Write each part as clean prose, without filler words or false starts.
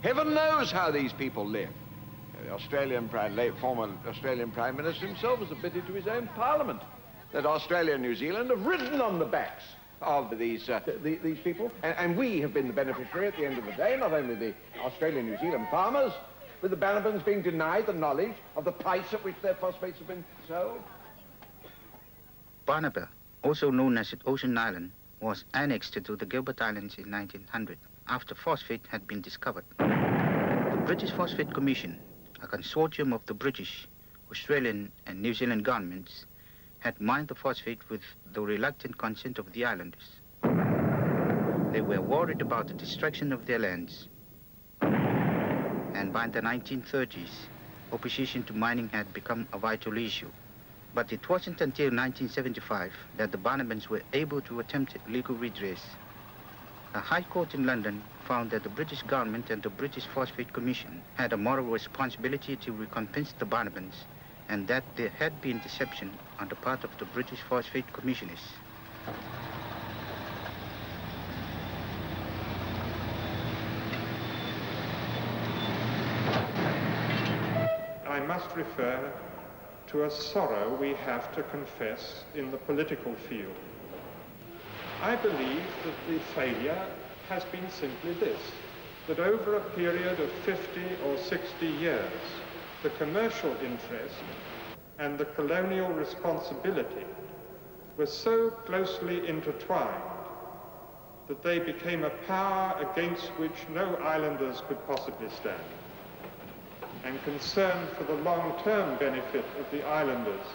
Heaven knows how these people live. The former Australian Prime Minister himself has admitted to his own Parliament that Australia and New Zealand have ridden on the backs of these people, and we have been the beneficiary at the end of the day, not only the Australian New Zealand farmers, with the Banabans being denied the knowledge of the price at which their phosphates have been sold. Banaba, also known as Ocean Island, was annexed to the Gilbert Islands in 1900 after phosphate had been discovered. The British Phosphate Commission, a consortium of the British, Australian and New Zealand governments, had mined the phosphate with the reluctant consent of the islanders. They were worried about the destruction of their lands, and by the 1930s, opposition to mining had become a vital issue. But it wasn't until 1975 that the Banabans were able to attempt legal redress. A high court in London found that the British government and the British Phosphate Commission had a moral responsibility to recompense the Banabans, and that there had been deception on the part of the British Phosphate Commissioners. I must refer to a sorrow we have to confess in the political field. I believe that the failure has been simply this, that over a period of 50 or 60 years, the commercial interest and the colonial responsibility were so closely intertwined that they became a power against which no islanders could possibly stand. And concern for the long-term benefit of the islanders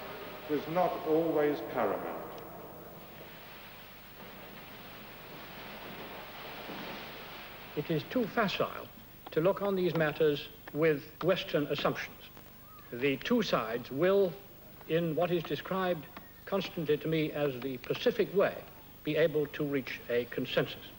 was not always paramount. It is too facile to look on these matters with Western assumptions. The two sides will, in what is described constantly to me as the Pacific way, be able to reach a consensus.